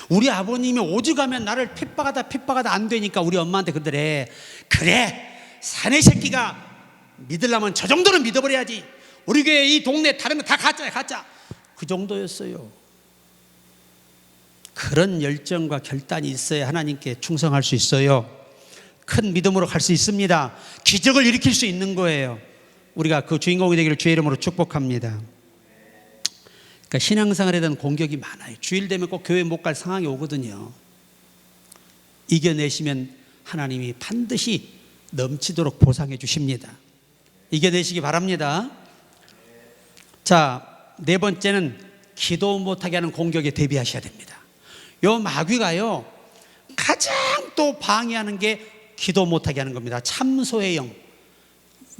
우리 아버님이 오죽하면 나를 핍박하다 안 되니까 우리 엄마한테 그러더래. 그래, 사내 새끼가 믿으려면 저 정도는 믿어버려야지. 우리 교회 이 동네 다른 거 다 가짜야, 가짜. 그 정도였어요. 그런 열정과 결단이 있어야 하나님께 충성할 수 있어요. 큰 믿음으로 갈 수 있습니다. 기적을 일으킬 수 있는 거예요. 우리가 그 주인공이 되기를 주의 이름으로 축복합니다. 그러니까 신앙생활에 대한 공격이 많아요. 주일 되면 꼭 교회 못 갈 상황이 오거든요. 이겨내시면 하나님이 반드시 넘치도록 보상해 주십니다. 이겨내시기 바랍니다. 자, 네 번째는 기도 못하게 하는 공격에 대비하셔야 됩니다. 요 마귀가요 가장 또 방해하는 게 기도 못하게 하는 겁니다. 참소의 영.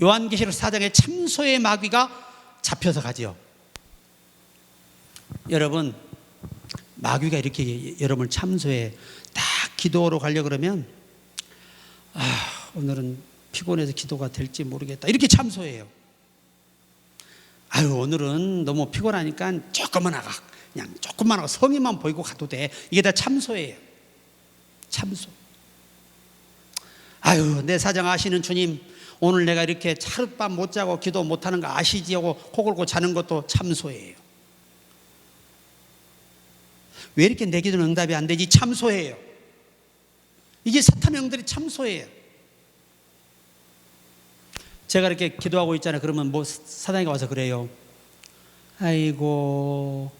요한계시록 4장에 참소의 마귀가 잡혀서 가죠. 여러분, 마귀가 이렇게 여러분을 참소해 딱 기도로 가려고 그러면 오늘은 피곤해서 기도가 될지 모르겠다 이렇게 참소해요. 오늘은 너무 피곤하니까 조금만 하고 성의만 보이고 가도 돼. 이게 다 참소예요. 참소. 내 사정 아시는 주님, 오늘 내가 이렇게 하룻밤 못 자고 기도 못하는 거 아시지 하고 코 골고 자는 것도 참소예요. 왜 이렇게 내 기도는 응답이 안 되지? 참소예요. 이게 사탄의 영들이 참소예요. 제가 이렇게 기도하고 있잖아요. 그러면 사단이 와서 그래요. 아이고,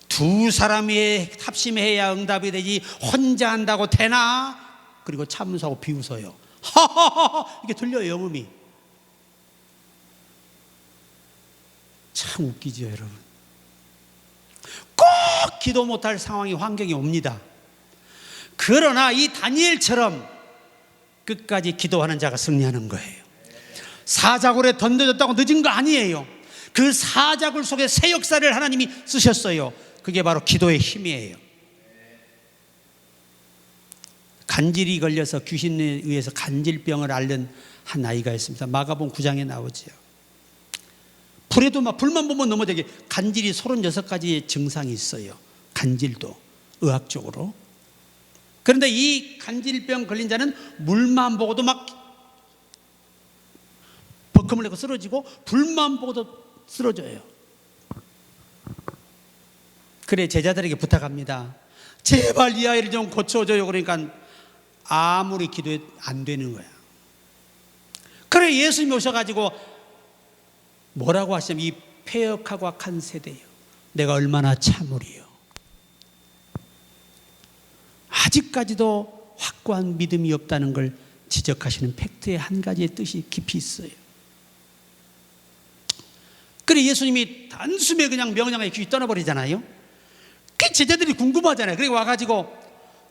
두 사람이 합심해야 응답이 되지 혼자 한다고 되나? 그리고 참소하고 비웃어요. 하하하, 이게 들려요, 영음이. 참 웃기죠, 여러분. 꼭 기도 못할 상황이 환경이 옵니다. 그러나 이 다니엘처럼 끝까지 기도하는 자가 승리하는 거예요. 사자굴에 던져졌다고 늦은 거 아니에요. 그 사자굴 속에 새 역사를 하나님이 쓰셨어요. 그게 바로 기도의 힘이에요. 간질이 걸려서 귀신에 의해서 간질병을 앓는 한 아이가 있습니다. 마가복음 9장에 나오죠. 불에도 불만 보면 넘어지게 간질이 36가지의 증상이 있어요. 간질도 의학적으로. 그런데 이 간질병 걸린 자는 물만 보고도 막 버금을 내고 쓰러지고 불만 보고도 쓰러져요. 그래 제자들에게 부탁합니다. 제발 이 아이를 좀 고쳐줘요. 그러니까 아무리 기도해도 안 되는 거야. 그래 예수님이 오셔가지고 뭐라고 하시냐면 이 패역하고 악한 세대요, 내가 얼마나 참으리요. 아직까지도 확고한 믿음이 없다는 걸 지적하시는 팩트의 한 가지의 뜻이 깊이 있어요. 그래 예수님이 단숨에 그냥 명령하에 귀 떠나버리잖아요. 그 제자들이 궁금하잖아요. 그래 와가지고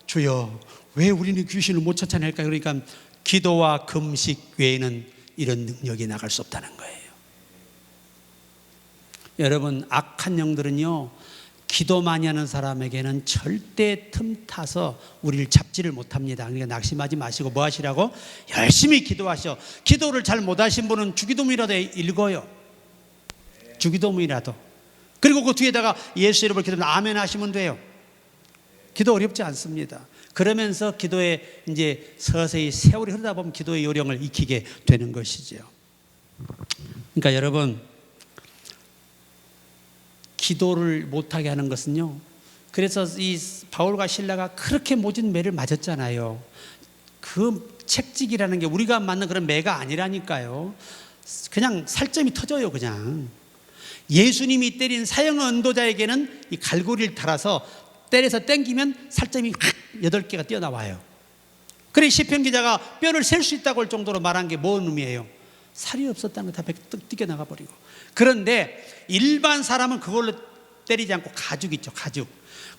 주여 왜 우리는 귀신을 못 쫓아낼까요? 그러니까 기도와 금식 외에는 이런 능력이 나갈 수 없다는 거예요. 여러분 악한 영들은요 기도 많이 하는 사람에게는 절대 틈타서 우리를 잡지를 못합니다. 그러니까 낙심하지 마시고 뭐 하시라고? 열심히 기도하셔. 기도를 잘 못하신 분은 주기도문이라도 읽어요. 주기도문이라도. 그리고 그 뒤에다가 예수 이름을 기도하면 아멘 하시면 돼요. 기도 어렵지 않습니다. 그러면서 기도에 이제 서서히 세월이 흐르다 보면 기도의 요령을 익히게 되는 것이죠. 그러니까 여러분 기도를 못하게 하는 것은요, 그래서 이 바울과 실라가 그렇게 모진 매를 맞았잖아요. 그 책직이라는 게 우리가 맞는 그런 매가 아니라니까요. 그냥 살점이 터져요. 그냥 예수님이 때린 사형 언도자에게는 이 갈고리를 달아서 때려서 땡기면 살점이 확 8개가 튀어나와요. 그래 시편 기자가 뼈를 셀 수 있다고 할 정도로 말한 게 뭔 의미예요? 살이 없었다는 거 다 뜯겨나가 버리고. 그런데 일반 사람은 그걸로 때리지 않고 가죽 있죠.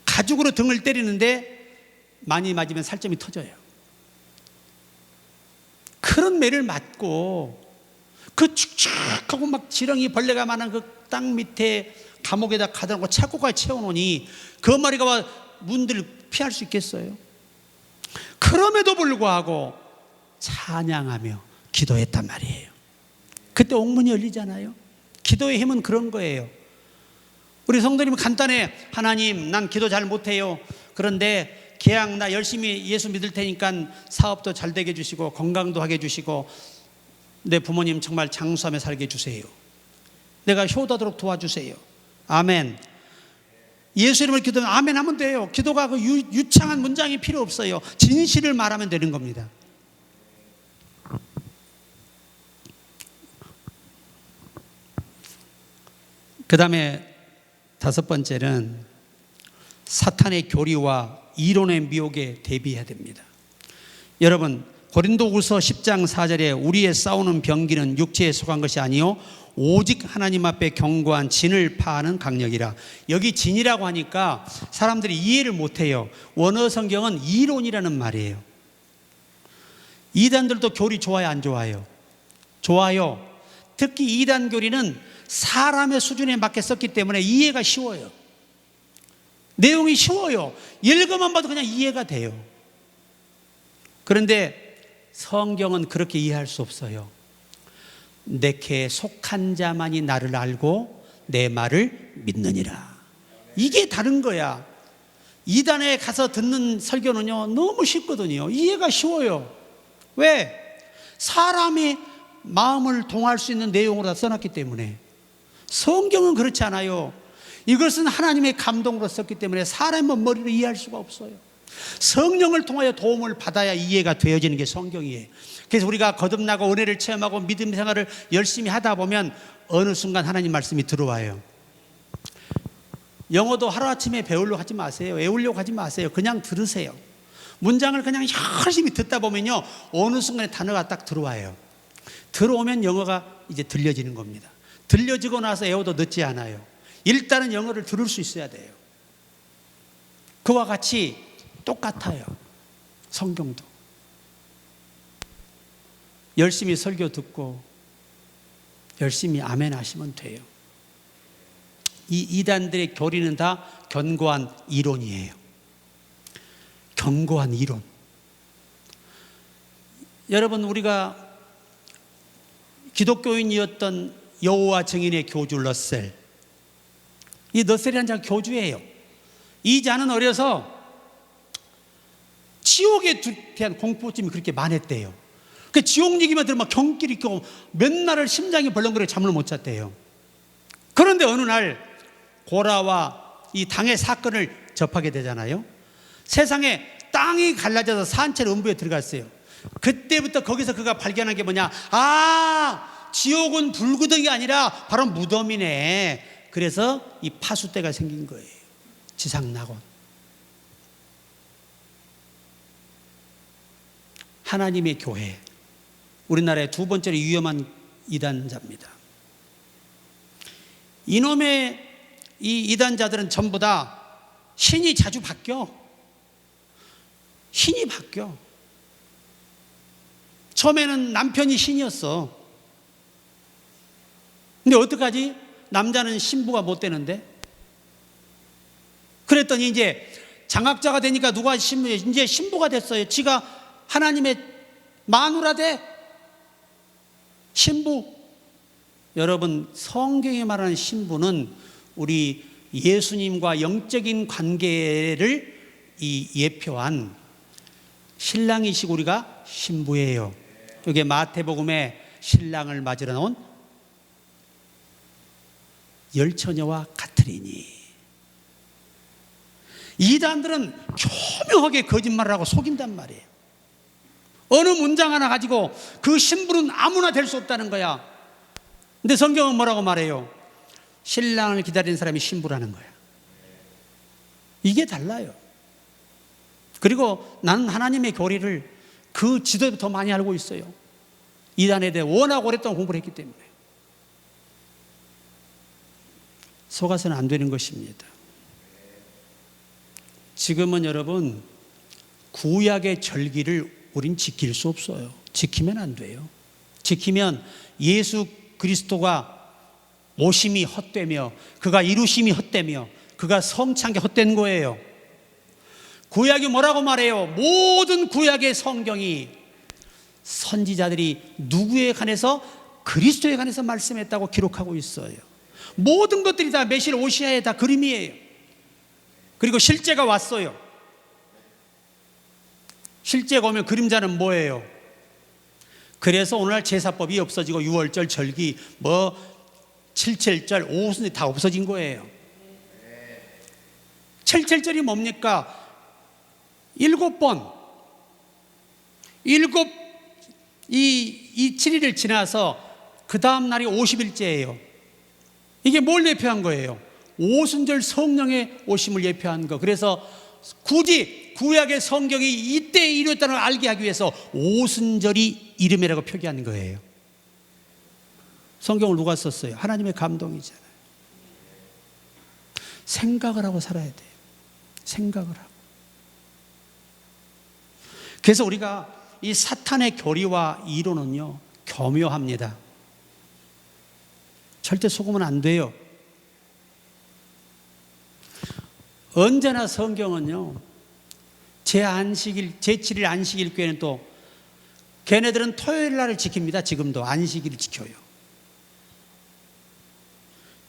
가죽으로 등을 때리는데 많이 맞으면 살점이 터져요. 그런 매를 맞고 그 축축하고 막 지렁이 벌레가 많은 그 땅 밑에 감옥에다 가다 놓고 차고까지 채워놓으니 그 마리가 문들을 피할 수 있겠어요? 그럼에도 불구하고 찬양하며 기도했단 말이에요. 그때 옥문이 열리잖아요. 기도의 힘은 그런 거예요. 우리 성도님은 간단해. 하나님 난 기도 잘 못해요. 그런데 계약 나 열심히 예수 믿을 테니까 사업도 잘 되게 해주시고 건강도 하게 해주시고 내 부모님 정말 장수하며 살게 해주세요. 내가 효도하도록 도와주세요. 아멘. 예수 이름을 기도하면 아멘 하면 돼요. 기도가 그 유창한 문장이 필요 없어요. 진실을 말하면 되는 겁니다. 그 다음에 5번째는 사탄의 교리와 이론의 미혹에 대비해야 됩니다. 여러분 고린도후서 10장 4절에 우리의 싸우는 병기는 육체에 속한 것이 아니요 오직 하나님 앞에 견고한 진을 파하는 강력이라. 여기 진이라고 하니까 사람들이 이해를 못해요. 원어 성경은 이론이라는 말이에요. 이단들도 교리 좋아요 안 좋아요? 좋아요. 특히 이단 교리는 사람의 수준에 맞게 썼기 때문에 이해가 쉬워요. 내용이 쉬워요. 읽어만 봐도 그냥 이해가 돼요. 그런데 성경은 그렇게 이해할 수 없어요. 내게 속한 자만이 나를 알고 내 말을 믿느니라. 이게 다른 거야. 이단에 가서 듣는 설교는요 너무 쉽거든요. 이해가 쉬워요. 왜? 사람이 마음을 동할 수 있는 내용으로 다 써놨기 때문에. 성경은 그렇지 않아요. 이것은 하나님의 감동으로 썼기 때문에 사람의 머리로 이해할 수가 없어요. 성령을 통하여 도움을 받아야 이해가 되어지는 게 성경이에요. 그래서 우리가 거듭나고 은혜를 체험하고 믿음 생활을 열심히 하다 보면 어느 순간 하나님 말씀이 들어와요. 영어도 하루아침에 배우려고 하지 마세요. 외우려고 하지 마세요. 그냥 들으세요. 문장을 그냥 열심히 듣다 보면요 어느 순간에 단어가 딱 들어와요. 들어오면 영어가 이제 들려지는 겁니다. 들려지고 나서 외워도 늦지 않아요. 일단은 영어를 들을 수 있어야 돼요. 그와 같이 똑같아요. 성경도 열심히 설교 듣고 열심히 아멘 하시면 돼요. 이 이단들의 교리는 다 견고한 이론이에요. 견고한 이론. 여러분 우리가 기독교인이었던 여호와 증인의 교주 러셀, 이 러셀이라는 자가 교주예요. 이 자는 어려서 지옥에 대한 공포증이 그렇게 많았대요. 그 지옥 얘기만 들으면 경길이 있고 몇 날을 심장이 벌렁거려 잠을 못 잤대요. 그런데 어느 날 고라와 이 당의 사건을 접하게 되잖아요. 세상에 땅이 갈라져서 산채로 음부에 들어갔어요. 그때부터 거기서 그가 발견한 게 뭐냐, 지옥은 불구덩이가 아니라 바로 무덤이네. 그래서 이 파수대가 생긴 거예요. 지상낙원. 하나님의 교회, 우리나라의 두 번째로 위험한 이단자입니다. 이놈의 이 이단자들은 전부 다 신이 자주 바뀌어. 신이 바뀌어. 처음에는 남편이 신이었어. 근데 어떡하지? 남자는 신부가 못 되는데? 그랬더니 이제 장학자가 되니까 누가 이제 신부가 됐어요. 지가 하나님의 마누라 돼. 신부. 여러분, 성경에 말하는 신부는 우리 예수님과 영적인 관계를 예표한 신랑이시고 우리가 신부예요. 이게 마태복음에 신랑을 맞으러 나온 열처녀와 같으리니. 이단들은 교묘하게 거짓말을 하고 속인단 말이에요. 어느 문장 하나 가지고 그 신부는 아무나 될 수 없다는 거야. 근데 성경은 뭐라고 말해요? 신랑을 기다리는 사람이 신부라는 거야. 이게 달라요. 그리고 나는 하나님의 교리를 그 지도부터 많이 알고 있어요. 이단에 대해 워낙 오랫동안 공부를 했기 때문에. 속아서는 안 되는 것입니다. 지금은 여러분, 구약의 절기를 우린 지킬 수 없어요. 지키면 안 돼요. 지키면 예수 그리스도가 오심이 헛되며 그가 이루심이 헛되며 그가 성찬 게 헛된 거예요. 구약이 뭐라고 말해요? 모든 구약의 성경이 선지자들이 누구에 관해서? 그리스도에 관해서 말씀했다고 기록하고 있어요. 모든 것들이 다 메실 오시아의 다 그림이에요. 그리고 실제가 왔어요. 실제가 오면 그림자는 뭐예요? 그래서 오늘날 제사법이 없어지고 유월절, 절기, 칠칠절, 오순절 다 없어진 거예요. 칠칠절이 뭡니까? 7번, 이 7일을 지나서 그 다음 날이 50일째예요. 이게 뭘 예표한 거예요? 오순절 성령의 오심을 예표한 거. 그래서 굳이 구약의 성경이 이때 이루었다는 걸 알게 하기 위해서 오순절이 이름이라고 표기한 거예요. 성경을 누가 썼어요? 하나님의 감동이잖아요. 생각을 하고 살아야 돼요. 생각을 하고. 그래서 우리가 이 사탄의 교리와 이론은요, 교묘합니다. 절대 속으면 안 돼요. 언제나 성경은요, 제7일 안식일 교회는 또 걔네들은 토요일 날을 지킵니다. 지금도 안식일을 지켜요.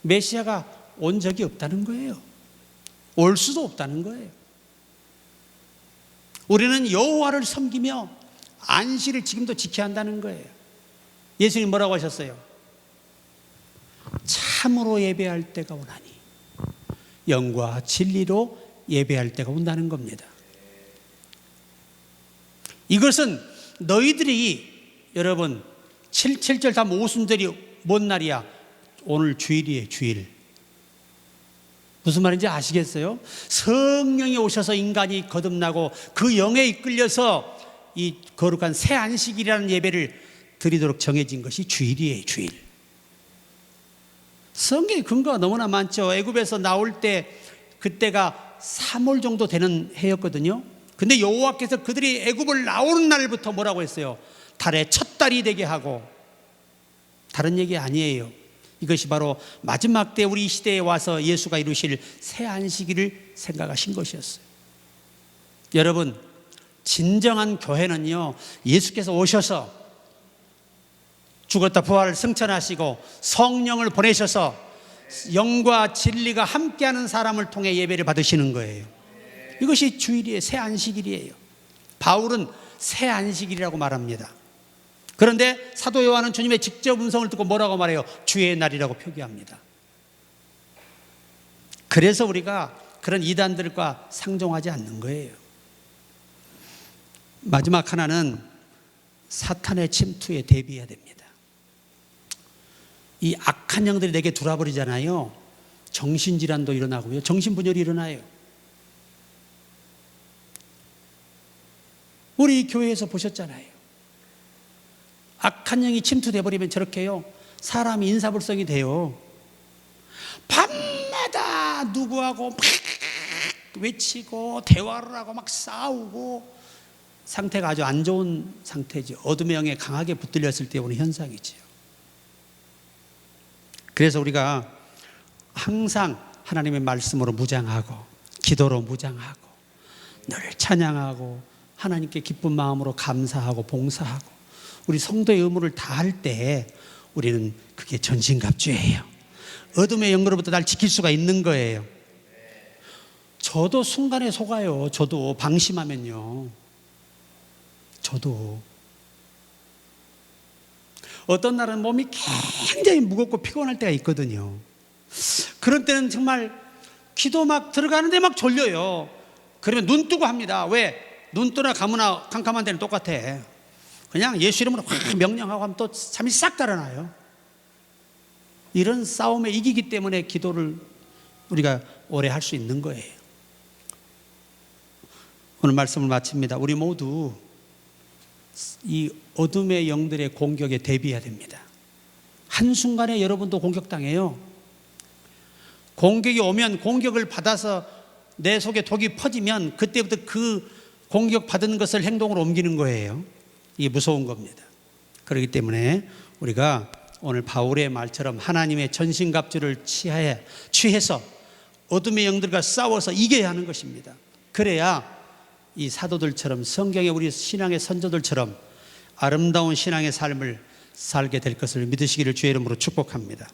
메시아가 온 적이 없다는 거예요. 올 수도 없다는 거예요. 우리는 여호와를 섬기며 안식일을 지금도 지켜야 한다는 거예요. 예수님 뭐라고 하셨어요? 참으로 예배할 때가 오나니 영과 진리로 예배할 때가 온다는 겁니다. 이것은 너희들이 여러분 7절 다 오순절이 뭔 날이야? 오늘 주일이에요. 주일. 무슨 말인지 아시겠어요? 성령이 오셔서 인간이 거듭나고 그 영에 이끌려서 이 거룩한 새 안식일이라는 예배를 드리도록 정해진 것이 주일이에요. 주일. 성경의 근거가 너무나 많죠. 애굽에서 나올 때 그때가 3월 정도 되는 해였거든요. 근데 여호와께서 그들이 애굽을 나오는 날부터 뭐라고 했어요? 달의 첫 달이 되게 하고. 다른 얘기 아니에요. 이것이 바로 마지막 때 우리 시대에 와서 예수가 이루실 새 안식일을 생각하신 것이었어요. 여러분, 진정한 교회는요, 예수께서 오셔서 죽었다 부활을 승천하시고 성령을 보내셔서 영과 진리가 함께하는 사람을 통해 예배를 받으시는 거예요. 이것이 주일이에요. 새 안식일이에요. 바울은 새 안식일이라고 말합니다. 그런데 사도 요한은 주님의 직접 음성을 듣고 뭐라고 말해요? 주의 날이라고 표기합니다. 그래서 우리가 그런 이단들과 상종하지 않는 거예요. 마지막 하나는 사탄의 침투에 대비해야 됩니다. 이 악한 영들이 내게 들어와버리잖아요. 정신질환도 일어나고요. 정신분열이 일어나요. 우리 교회에서 보셨잖아요. 악한 영이 침투돼 버리면 저렇게요. 사람이 인사불성이 돼요. 밤마다 누구하고 막 외치고 대화를 하고 막 싸우고 상태가 아주 안 좋은 상태죠. 어둠의 영에 강하게 붙들렸을 때 오는 현상이지요. 그래서 우리가 항상 하나님의 말씀으로 무장하고 기도로 무장하고 늘 찬양하고 하나님께 기쁜 마음으로 감사하고 봉사하고 우리 성도의 의무를 다할 때 우리는 그게 전신갑주예요. 어둠의 영으로부터 날 지킬 수가 있는 거예요. 저도 순간에 속아요. 저도 방심하면요. 저도 어떤 날은 몸이 굉장히 무겁고 피곤할 때가 있거든요. 그런 때는 정말 기도 막 들어가는데 막 졸려요. 그러면 눈 뜨고 합니다. 왜? 눈 뜨나 감으나 캄캄한 데는 똑같아. 그냥 예수 이름으로 확 명령하고 하면 또 잠이 싹 달아나요. 이런 싸움에 이기기 때문에 기도를 우리가 오래 할 수 있는 거예요. 오늘 말씀을 마칩니다. 우리 모두 이 어둠의 영들의 공격에 대비해야 됩니다. 한순간에 여러분도 공격당해요. 공격이 오면 공격을 받아서 내 속에 독이 퍼지면 그때부터 그 공격받은 것을 행동으로 옮기는 거예요. 이게 무서운 겁니다. 그렇기 때문에 우리가 오늘 바울의 말처럼 하나님의 전신갑주를 취해서 어둠의 영들과 싸워서 이겨야 하는 것입니다. 그래야 이 사도들처럼 성경의 우리 신앙의 선조들처럼 아름다운 신앙의 삶을 살게 될 것을 믿으시기를 주의 이름으로 축복합니다.